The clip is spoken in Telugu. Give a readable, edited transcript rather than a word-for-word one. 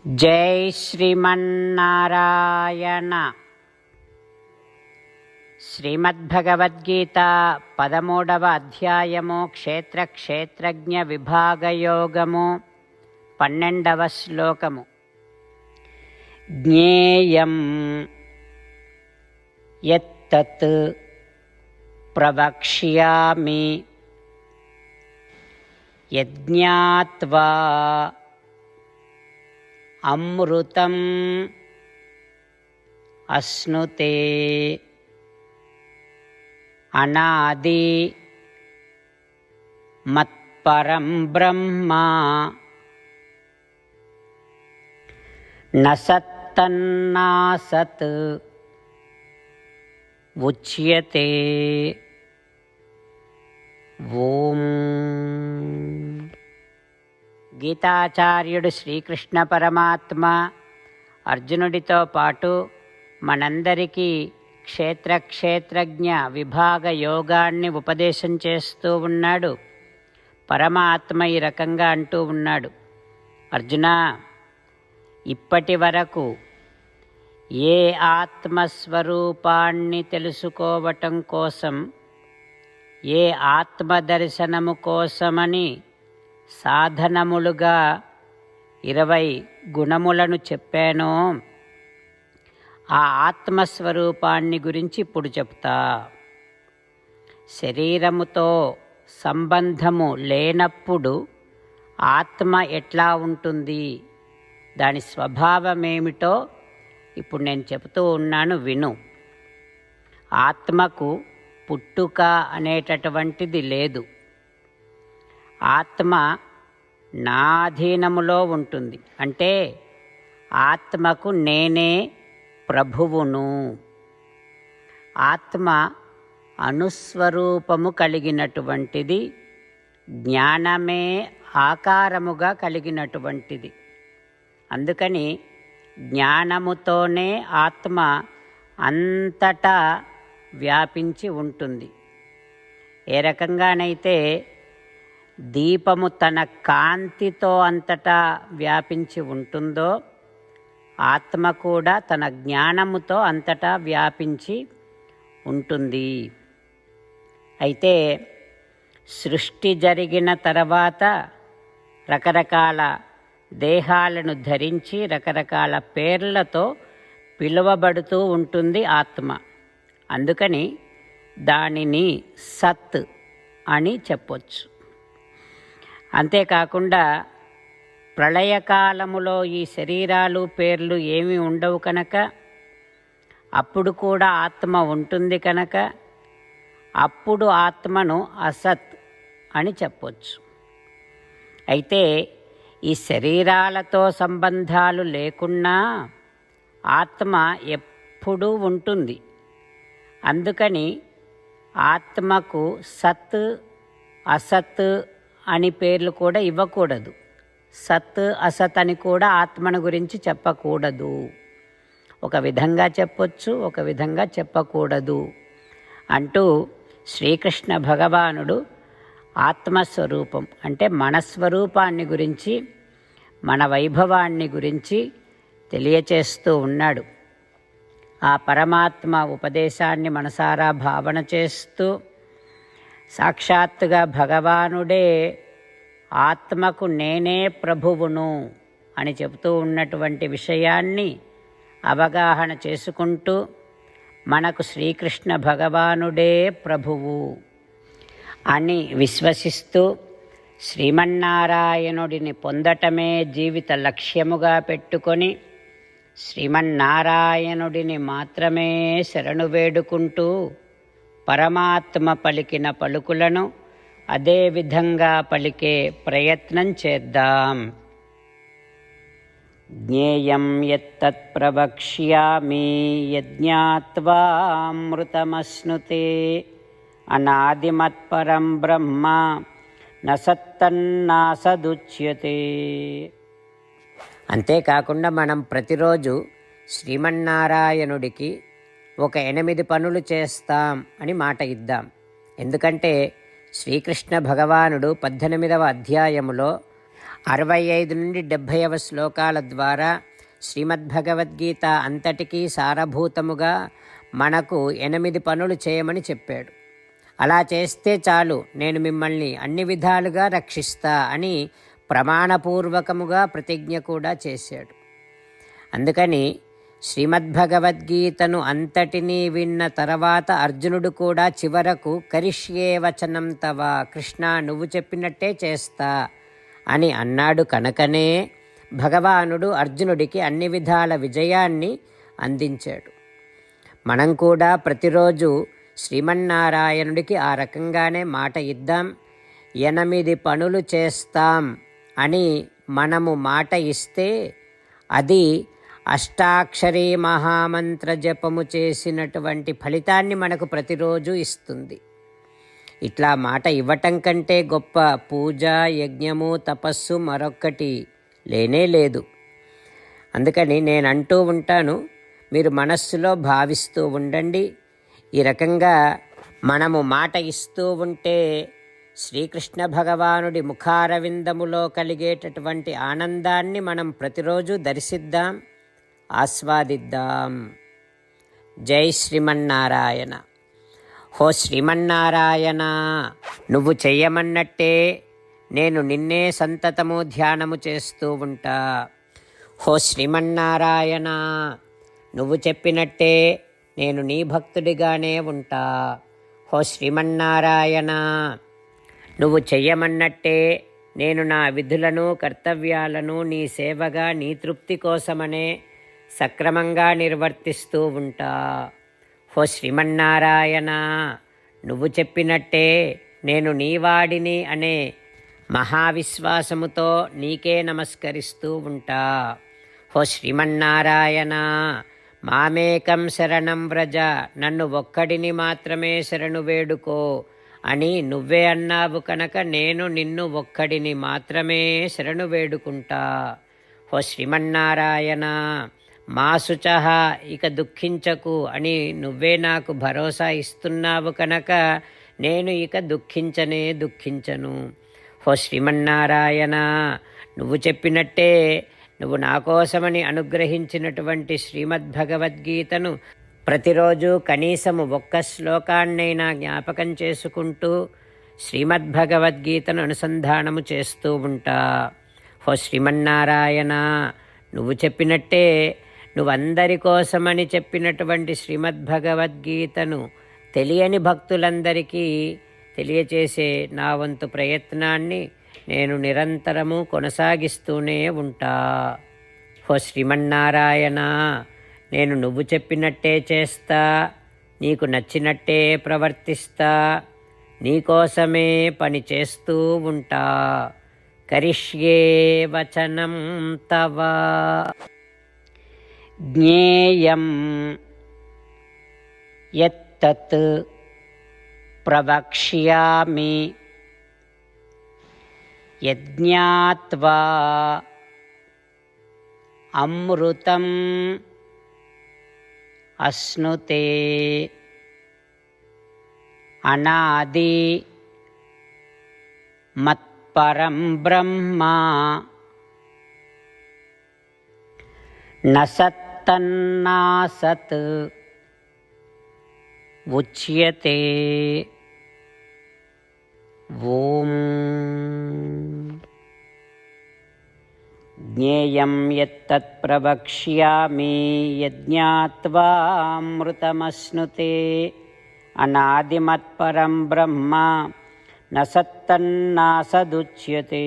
జై శ్రీమన్నారాయణ. శ్రీమద్భగవద్గీత 13వ అధ్యాయము క్షేత్రజ్ఞ విభాగయోగము 12వ శ్లోకము. జ్ఞేయం యత్తత్ ప్రవక్ష్యామి యజ్ఞాత్వా అమృతం అశ్నుతే అనాది మత్పరం బ్రహ్మ న సత్తన్నాసత్ ఉచ్యతే. ఓం. గీతాచార్యుడు శ్రీకృష్ణ పరమాత్మ అర్జునుడితో పాటు మనందరికీ క్షేత్రజ్ఞ విభాగ యోగాన్ని ఉపదేశం చేస్తూ ఉన్నాడు. పరమాత్మ ఈ రకంగా అంటూ ఉన్నాడు, అర్జున, ఇప్పటి వరకు ఏ ఆత్మస్వరూపాన్ని తెలుసుకోవటం కోసం, ఏ ఆత్మదర్శనము కోసమని సాధనములుగా 20 గుణములను చెప్పానో, ఆ ఆత్మస్వరూపాన్ని గురించి ఇప్పుడు చెప్తా. శరీరముతో సంబంధము లేనప్పుడు ఆత్మ ఎట్లా ఉంటుంది, దాని స్వభావమేమిటో ఇప్పుడు నేను చెబుతూ ఉన్నాను, విను. ఆత్మకు పుట్టుక అనేటటువంటిది లేదు. ఆత్మ నా అధీనములో ఉంటుంది. అంటే ఆత్మకు నేనే ప్రభువును. ఆత్మ అనుస్వరూపము కలిగినటువంటిది, జ్ఞానమే ఆకారముగా కలిగినటువంటిది. అందుకని జ్ఞానముతోనే ఆత్మ అంతటా వ్యాపించి ఉంటుంది. ఏ రకంగానైతే దీపము తన కాంతితో అంతటా వ్యాపించి ఉంటుందో, ఆత్మ కూడా తన జ్ఞానముతో అంతటా వ్యాపించి ఉంటుంది. అయితే సృష్టి జరిగిన తర్వాత రకరకాల దేహాలను ధరించి రకరకాల పేర్లతో పిలువబడుతూ ఉంటుంది ఆత్మ. అందుకని దానిని సత్ అని చెప్పొచ్చు. అంతేకాకుండా ప్రళయకాలములో ఈ శరీరాలు పేర్లు ఏమీ ఉండవు కనుక, అప్పుడు కూడా ఆత్మ ఉంటుంది కనుక, అప్పుడు ఆత్మను అసత్ అని చెప్పొచ్చు. అయితే ఈ శరీరాలతో సంబంధాలు లేకున్నా ఆత్మ ఎప్పుడూ ఉంటుంది. అందుకని ఆత్మకు సత్ అసత్ అని పేర్లు కూడా ఇవ్వకూడదు. సత్ అసత్ అని కూడా ఆత్మను గురించి చెప్పకూడదు. ఒక విధంగా చెప్పొచ్చు, ఒక విధంగా చెప్పకూడదు అంటూ శ్రీకృష్ణ భగవానుడు ఆత్మస్వరూపం అంటే మన స్వరూపాన్ని గురించి, మన వైభవాన్ని గురించి తెలియచేస్తూ ఉన్నాడు. ఆ పరమాత్మ ఉపదేశాన్ని మనసారా భావన చేస్తూ, సాక్షాత్తుగా భగవానుడే ఆత్మకు నేనే ప్రభువును అని చెబుతూ ఉన్నటువంటి విషయాన్ని అవగాహన చేసుకుంటూ, మనకు శ్రీకృష్ణ భగవానుడే ప్రభువు అని విశ్వసిస్తూ, శ్రీమన్నారాయణుడిని పొందటమే జీవిత లక్ష్యముగా పెట్టుకొని శ్రీమన్నారాయణుడిని మాత్రమే శరణు వేడుకుంటూ, పరమాత్మ పలికిన పలుకులను అదే విధంగా పలికే ప్రయత్నం చేద్దాం. జ్ఞేయం యత్తత్ ప్రవక్ష్యామి యజ్ఞాత్వా అమృతమశ్నుతే అనాదిమత్పరం బ్రహ్మ న సత్తన్నాసదుచ్యతే. అంతేకాకుండా మనం ప్రతిరోజు శ్రీమన్నారాయణుడికి ఒక 8 పనులు చేస్తాం అని మాట ఇద్దాం. ఎందుకంటే శ్రీకృష్ణ భగవానుడు 18వ అధ్యాయములో 65 నుండి 70వ శ్లోకాల ద్వారా శ్రీమద్భగవద్గీత అంతటికీ సారభూతముగా మనకు 8 పనులు చేయమని చెప్పాడు. అలా చేస్తే చాలు, నేను మిమ్మల్ని అన్ని విధాలుగా రక్షిస్తా అని ప్రమాణపూర్వకముగా ప్రతిజ్ఞ కూడా చేశాడు. అందుకని శ్రీమద్భగవద్గీతను అంతటినీ విన్న తర్వాత అర్జునుడు కూడా చివరకు కరిష్యే వచనం తవ, కృష్ణ నువ్వు చెప్పినట్టే చేస్తా అని అన్నాడు. కనుకనే భగవానుడు అర్జునుడికి అన్ని విధాల విజయాన్ని అందించాడు. మనం కూడా ప్రతిరోజు శ్రీమన్నారాయణుడికి ఆ రకంగానే మాట ఇద్దాం. 8 పనులు చేస్తాం అని మనము మాట ఇస్తే అది అష్టాక్షరీ మహామంత్ర జపము చేసినటువంటి ఫలితాన్ని మనకు ప్రతిరోజు ఇస్తుంది. ఇట్లా మాట ఇవ్వటం కంటే గొప్ప పూజ, యజ్ఞము, తపస్సు మరొక్కటి లేనే లేదు. అందుకని నేను అంటూ ఉంటాను, మీరు మనస్సులో భావిస్తూ ఉండండి. ఈ రకంగా మనము మాట ఇస్తూ ఉంటే శ్రీకృష్ణ భగవానుడి ముఖారవిందములో కలిగేటటువంటి ఆనందాన్ని మనం ప్రతిరోజు దర్శిద్దాం, ఆస్వాదిద్దాం. జై శ్రీమన్నారాయణ. హో శ్రీమన్నారాయణ, నువ్వు చెయ్యమన్నట్టే నేను నిన్నే సంతతము ధ్యానము చేస్తూ ఉంటా. హో శ్రీమన్నారాయణ, నువ్వు చెప్పినట్టే నేను నీ భక్తుడిగానే ఉంటా. హో శ్రీమన్నారాయణ, నువ్వు చెయ్యమన్నట్టే నేను నా విధులను, కర్తవ్యాలను నీ సేవగా, నీ తృప్తి కోసమనే సక్రమంగా నిర్వర్తిస్తూ ఉంటా. హో శ్రీమన్నారాయణ, నువ్వు చెప్పినట్టే నేను నీవాడిని అనే మహావిశ్వాసముతో నీకే నమస్కరిస్తూ ఉంటా. హో శ్రీమన్నారాయణ, మామేకం శరణం వ్రజ, నన్ను ఒక్కడిని మాత్రమే శరణు వేడుకో అని నువ్వే అన్నావు కనుక నేను నిన్ను ఒక్కడిని మాత్రమే శరణు వేడుకుంటా. హో శ్రీమన్నారాయణ, మా శుచః, ఇక దుఃఖించకు అని నువ్వే నాకు భరోసా ఇస్తున్నావు కనుక నేను ఇక దుఃఖించను. హో శ్రీమన్నారాయణ, నువ్వు చెప్పినట్టే నువ్వు నా కోసమని అనుగ్రహించినటువంటి శ్రీమద్భగవద్గీతను ప్రతిరోజు కనీసము 1 శ్లోకాన్నైనా జ్ఞాపకం చేసుకుంటూ శ్రీమద్భగవద్గీతను అనుసంధానము చేస్తూ ఉంటా. హో శ్రీమన్నారాయణ, నువ్వు చెప్పినట్టే నువ్వందరి కోసమని చెప్పినటువంటి శ్రీమద్భగవద్గీతను తెలియని భక్తులందరికీ తెలియచేసే నా వంతు ప్రయత్నాన్ని నేను నిరంతరము కొనసాగిస్తూనే ఉంటా. హో శ్రీమన్నారాయణ, నేను నువ్వు చెప్పినట్టే చేస్తా, నీకు నచ్చినట్టే ప్రవర్తిస్తా, నీకోసమే పని చేస్తూ ఉంటా. కరిష్యే వచనం తవ. జ్ఞేయం యత్తత్ ప్రవక్ష్యామి యజ్ఞాత్వా అమృతం అశ్నుతే అనాది మత్పరం బ్రహ్మ న సత్తన్నాసత్ ఉచ్యతే. ఓం. జ్ఞేయం యత్తత్ ప్రవక్ష్యామి యజ్ఞాత్వా అమృతమశ్నుతే అనాదిమత్పరం బ్రహ్మ న సత్తన్నాసదుచ్యతే.